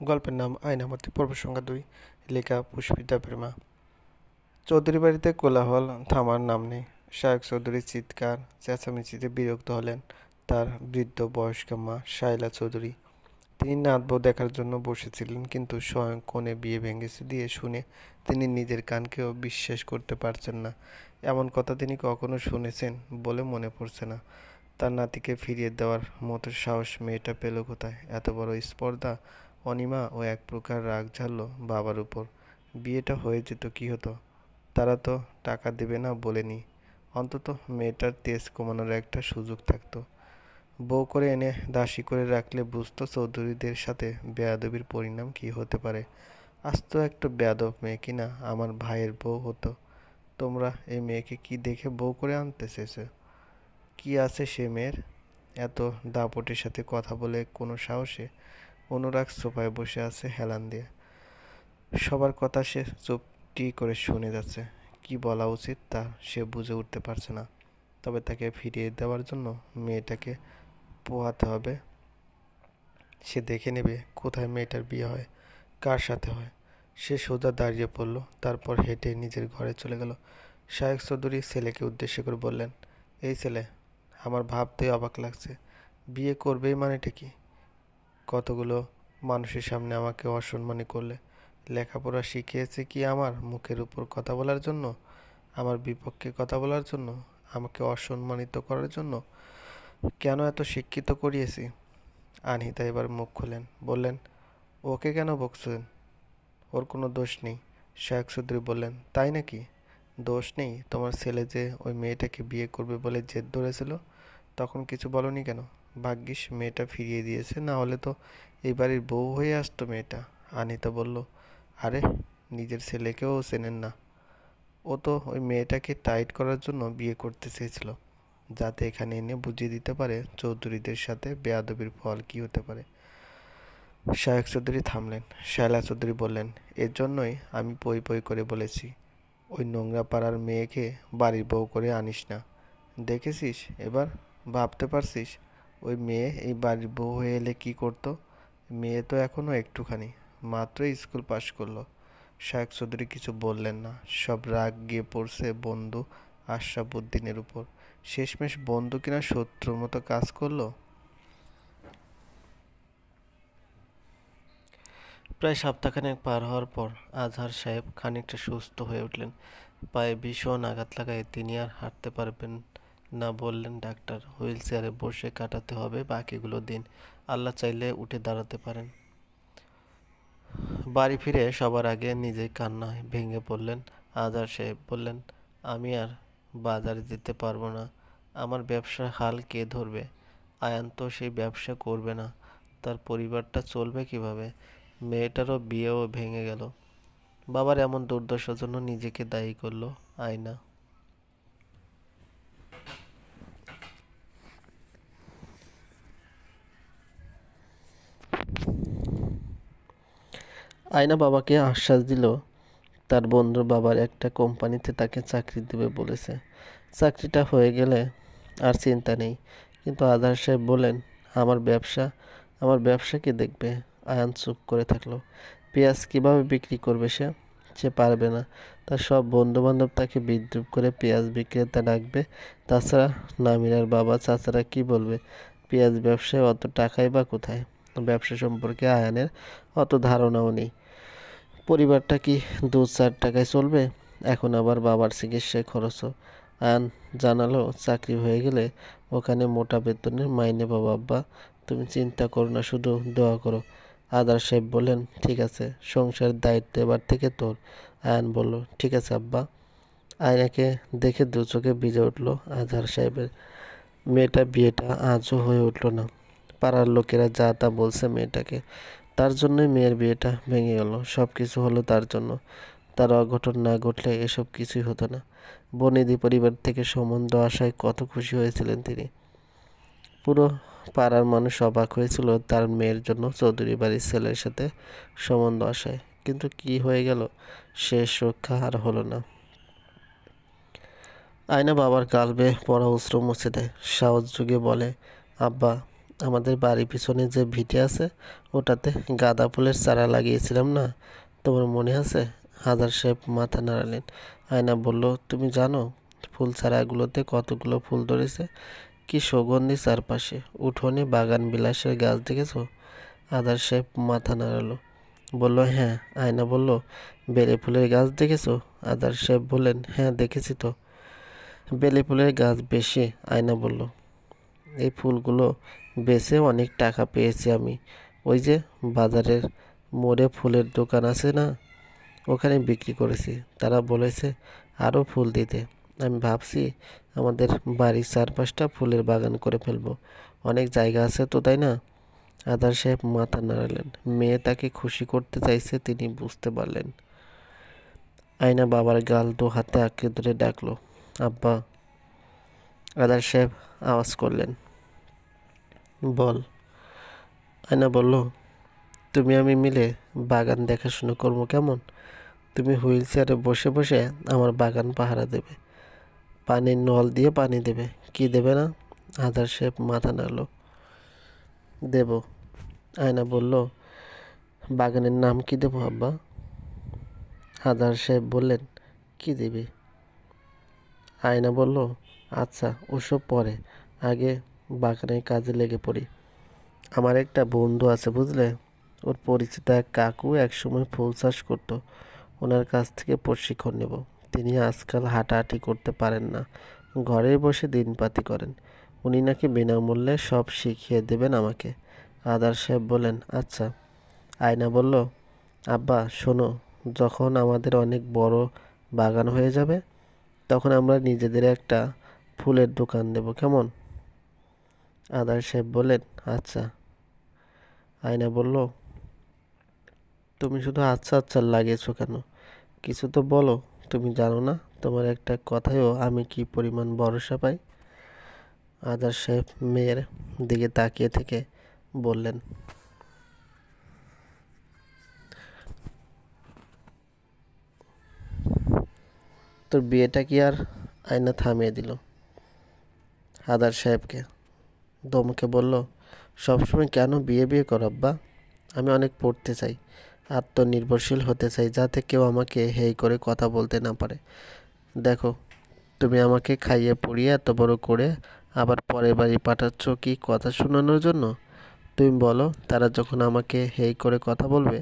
গল্পের নাম আয়নামতি, পর্ব সংখ্যা 2, লেখা পুষ্পিতা প্রেমা। চৌধুরী বাড়িতে কোলাহল থামার নাম নেই। শায়ক চৌধুরী চিৎকার চেঁচামেচিতে বিরক্ত হলেন তার বৃদ্ধ বয়স্ক মা শায়লা চৌধুরী। তিনি নাতবউ দেখার জন্য বসেছিলেন, কিন্তু স্বয়ং কোণে বিয়ে ভেঙেছে দিয়ে শুনে তিনি নিজের কানকেও বিশ্বাস করতে পারছেন না। এমন কথা তিনি কখনো শুনেছেন বলে মনে পড়ছে না। তার নাতিকে ফিরিয়ে দেওয়ার মতো সাহস মেয়েটা পেল কোথায়? এত বড় স্পর্ধা, অনিমা ও এক প্রকার রাগ ঝাড়ল বাবার উপর। বিয়েটা হয়ে যেত কি হতো? তারা তো টাকা দেবে না বলেনি, অন্তত মেয়েটার তেজ কমানোর একটা সুযোগ থাকতো। বউ করে এনে দাসী করে রাখলে বুঝতো চৌধুরীদের সাথে বেয়াদবির পরিণাম কি হতে পারে। আস্ত একটা বেয়াদব মেয়ে কিনা আমার ভাইয়ের বউ হতো। তোমরা এই মেয়েকে কি দেখে বউ করে আনতে চেয়েছো? কি আছে সে মেয়ের? এত দাপটের সাথে কথা বলে কোনো সাহসে? অনুরাগ সোফায় বসে আছে হেলান দিয়ে। সবার কথা সে চুপটি করে শুনে যাচ্ছে। কি বলা উচিত তা সে বুঝে উঠতে পারছে না। তবে তাকে ফিরিয়ে দেওয়ার জন্য মেয়েটাকে পোহাতে হবে। সে দেখে নেবে কোথায় মেয়েটার বিয়ে হয়, কার সাথে হয়। সে সোজা দাঁড়িয়ে পড়ল, তারপর হেঁটে নিজের ঘরে চলে গেল। শায়েক চৌধুরী ছেলেকে উদ্দেশ্য করে বললেন, এই ছেলে, আমার ভাবতেই অবাক লাগছে। বিয়ে করবেই মানেটা কি? কতগুলো মানুষের সামনে আমাকে অসম্মানী করলে। লেখাপড়া শিখিয়েছে কি আমার মুখের উপর কথা বলার জন্য, আমার বিপক্ষে কথা বলার জন্য, আমাকে অসম্মানিত করার জন্য? কেন এত শিক্ষিত করিয়েছি? আনহিতা এবার মুখ খুললেন, বললেন, ওকে কেন বকছেন? ওর কোনো দোষ নেই। শায়েক চৌধুরী বললেন, তাই নাকি? দোষ নেই? তোমার ছেলে যে ওই মেয়েটাকে বিয়ে করবে বলে জেদ ধরেছিল, তখন কিছু বলনি কেন? ভাগ্যিস মেয়েটা ফিরিয়ে দিয়েছে, না হলে তো এই বাড়ির বউ হয়ে আসতো মেয়েটা। আনিতা বলল, আরে, নিজের ছেলেকেও চেনেন না? ও তো ওই মেয়েটাকে টাইট করার জন্য বিয়ে করতে চেয়েছিল, যাতে এখানে এনে বুঝিয়ে দিতে পারে চৌধুরীদের সাথে বেয়াদবির ফল কি হতে পারে। শায়েক চৌধুরী থামলেন। শায়লা চৌধুরী বললেন, এর জন্যই আমি পই পই করে বলেছি, ওই নোংরা পাড়ার মেয়েকে বাড়ির বউ করে আনিস না। দেখেছিস এবার? ভাবতে পারছিস ওই মেয়ে এই বাড়ির বউ হয়ে এলে কি করতো? মেয়ে তো এখনো একটুখানি, মাত্র স্কুল পাশ করলো। শায়েক চৌধুরী কিছু বললেন না। সব রাগ গিয়ে পড়ছে বন্ধু আশরাফ উদ্দিনের উপর। শেষমেশ বন্ধু কিনা শত্রুর মতো কাজ করলো। প্রায় সপ্তাহখানেক পার হওয়ার পর আজহার সাহেব খানিকটা সুস্থ হয়ে উঠলেন। পায়ে ভীষণ আঘাত লাগায় তিনি আর হাঁটতে পারবেন না বললেন ডাক্তার। হুইল চেয়ারে বসে কাটাতে হবে বাকিগুলো দিন, আল্লাহ চাইলে উঠে দাঁড়াতে পারেন। বাড়ি ফিরে সবার আগে নিজেই কান্নায় ভেঙে পড়লেন আজহার সাহেব। বললেন, আমি আর বাজারে যেতে পারবো না। আমার ব্যবসার হাল কে ধরবে? আয়ান তো সেই ব্যবসা করবে না, তার পরিবারটা চলবে কিভাবে? মেয়েটারও বিয়েও ভেঙে গেল। বাবার এমন দুর্দশার জন্য নিজেকে দায়ী করল আয়না। আয়না বাবাকে আশ্বাস দিল তার বন্ধুর বাবার একটা কোম্পানিতে তাকে চাকরি দেবে বলেছে। চাকরিটা হয়ে গেলে আর চিন্তা নেই। কিন্তু আজহার সাহেব বললেন, আমার ব্যবসা কে দেখবে? আয়ান চুপ করে থাকলো। পেঁয়াজ কিভাবে বিক্রি করবে সে? সে পারবে না। তার সব বন্ধুবান্ধব তাকে বিদ্রূপ করে পেঁয়াজ বিক্রেতা ডাকবে। তাছাড়া নামিরার বাবা চাচারা কি বলবে? পেঁয়াজ ব্যবসায় অত টাকাই বা কোথায়? ব্যবসা সম্পর্কে আয়ানের অত ধারণাও নেই। পরিবারটা কি 2-4 টাকায় চলবে? এখন আবার বাবার চিকিৎসায় খরচও। আয়ান জানালো, চাকরি হয়ে গেলে ওখানে মোটা বেতনের মাইনে পাবো আব্বা। তুমি চিন্তা করো না, শুধু দোয়া করো। আদার সাহেব বললেন, ঠিক আছে, সংসারের দায়িত্ব এবার থেকে তোর। আয়ান বলল, ঠিক আছে আব্বা। আয়নাকে দেখে দু চোখে ভিজে উঠল আজহার সাহেবের। মেয়েটা বিয়েটা আজও হয়ে উঠল না। পাড়ার লোকেরা যা তা বলছে মেয়েটাকে। তার জন্যই মেয়ের বিয়েটা ভেঙে গেল। সব কিছু হলো তার জন্য। তার অঘটন না ঘটলে এসব কিছুই হতো না। বনেদি পরিবার থেকে সম্বন্ধ আসায় কত খুশি হয়েছিলেন তিনি। পুরো পাড়ার মানুষ অবাক হয়েছিল তার মেয়ের জন্য চৌধুরী বাড়ির ছেলের সাথে সম্বন্ধ আসায়। কিন্তু কি হয়ে গেল? শেষ রক্ষা আর হলো না। আয়না বাবার গাল বেয়ে পড়া অশ্রু মুছে দেয়। সাহস যুগে বলে, আব্বা, আমাদের বাড়ির পিছনে যে ভিটে আছে ওটাতে গাঁদা ফুলের চারা লাগিয়েছিলাম না, তোমার মনে আছে? হাজার সাহেব মাথা নাড়ালেন। আয়না বলল, তুমি জানো ফুল চারাগুলোতে কতগুলো ফুল ধরেছে? কি সুগন্ধি চারপাশে! উঠোনে বাগান বিলাসের গাছ দেখেছো? আদার সাহেব মাথা নাড়ালো, বলল হ্যাঁ। আয়না বলল, বেলে ফুলের গাছ দেখেছো? আদার সাহেব বললেন, হ্যাঁ দেখেছি তো। বেলে ফুলের গাছ বেশি? আয়না বলল, এই ফুলগুলো বেচে অনেক টাকা পেয়েছি আমি। ওই যে বাজারের মোড়ে ফুলের দোকান আছে না, ওখানে বিক্রি করেছি। তারা বলেছে আরও ফুল দিতে। আমি ভাবছি আমাদের বাড়ির চারপাশটা ফুলের বাগান করে ফেলবো। অনেক জায়গা আছে তো, তাই না? আদার সাহেব মাথা নাড়ালেন। মেয়ে তাকে খুশি করতে চাইছে তিনি বুঝতে পারলেন। আয়না বাবার গাল দু হাতে আঁকড়ে ধরে ডাকলো, আব্বা। আদার সাহেব আওয়াজ করলেন, বল। আয়না বলল, তুমি আমি মিলে বাগান দেখাশুনো করবো, কেমন? তুমি হুইল চেয়ারে বসে বসে আমার বাগান পাহারা দেবে, পানির নল দিয়ে পানি দেবে। কি দেবে না? আদার সাহেব মাথা নাড়ল, দেব। আয়না বলল, বাগানের নাম কি দেবো আব্বা? আদার সাহেব বললেন, কি দেবে? আয়না বলল, আচ্ছা ওসব পরে, আগে বাগানের কাজে লেগে পড়ি। আমার একটা বন্ধু আছে বুঝলে, ওর পরিচিত এক কাকু একসময় ফুল চাষ করতো। ওনার কাছ থেকে প্রশিক্ষণ নেব। তিনি আজকাল হাঁটাহাঁটি করতে পারেন না, ঘরে বসে দিনপাতি করেন। উনি নাকি বিনামূল্যে সব শিখিয়ে দেবেন আমাকে। আদার সাহেব বললেন, আচ্ছা। আয়না বলল, আব্বা শোনো, যখন আমাদের অনেক বড় বাগান হয়ে যাবে তখন আমরা নিজেদের একটা ফুলের দোকান দেব, কেমন? আদার সাহেব বললেন, আচ্ছা। আয়না বলল, তুমি শুধু আচ্ছা আচ্ছা লাগিয়েছো কেন? কিছু তো বলো। তুমি জানো না তোমার একটা কথায়ও আমি কি পরিমাণ ভরসা পাই? আদার সাহেব মেয়ের দিকে তাকিয়ে থেকে বললেন, তোর বিয়েটা কি আর? আয়না থামিয়ে দিল আদার সাহেবকে, ধমকে বলল, সবসময় কেন বিয়ে বিয়ে কর আব্বা? আমি অনেক পড়তে চাই, আত্মনির্ভরশীল হতে চাই, যাতে কেউ আমাকে হেই করে কথা বলতে না পারে। দেখো, তুমি আমাকে খাইয়ে পড়িয়ে এত বড় করে আবার পরের বাড়ি পাঠাচ্ছ কি কথা শোনানোর জন্য? তুমি বলো, তারা যখন আমাকে হেই করে কথা বলবে,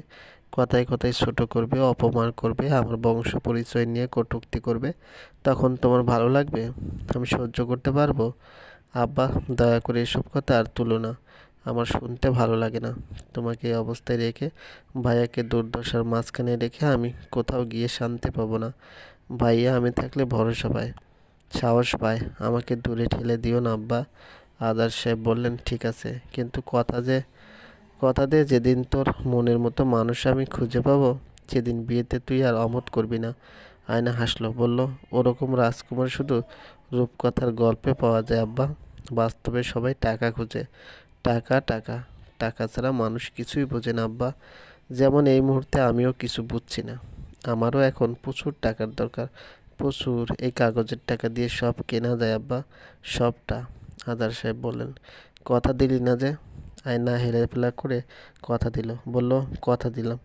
কথায় কথায় ছোট করবে, অপমান করবে, আমার বংশ পরিচয় নিয়ে কটূক্তি করবে, তখন তোমার ভালো লাগবে? আমি সহ্য করতে পারবো? আব্বা, দয়া করে এসব কথা আর তুলো না, আমার শুনতে ভালো লাগে না। তোমাকে এই অবস্থায় রেখে, ভাইয়াকে দুর্দশার মাঝখানে রেখে আমি কোথাও গিয়ে শান্তি পাবো না। ভাইয়া আমি থাকলে ভরসা পায়, সাহস পায়। আমাকে দূরে ঠেলে দিও না আব্বা। আদার সাহেব বললেন, ঠিক আছে, কিন্তু কথা দে যেদিন তোর মনের মতো মানুষ আমি খুঁজে পাবো সেদিন বিয়েতে তুই আর অমত করবি না। আয়না হাসলো, বলল, ওরকম রাজকুমার শুধু রূপকথার গল্পে পাওয়া যায় আব্বা। বাস্তবে সবাই টাকা খুঁজে। টাকা টাকা টাকা ছাড়া মানুষ কিছুই বোঝে না আব্বা। যেমন এই মুহূর্তে আমিও কিছু বুঝছি না। আমারও এখন প্রচুর টাকার দরকার, প্রচুর। এই কাগজের টাকা দিয়ে সব কেনা যায় আব্বা, সবটা। আদার সাহেব বললেন, কথা দিলি না যে? আয়না হেলাফেলা করে কথা দিল, বলল, কথা দিলাম,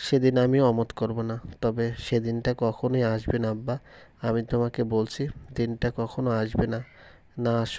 সেদিন আমি অমত করব না। তবে সেদিনটা কখনোই আসবে না আব্বা, আমি তোমাকে বলছি, দিনটা কখনো আসবে না, না আসুক।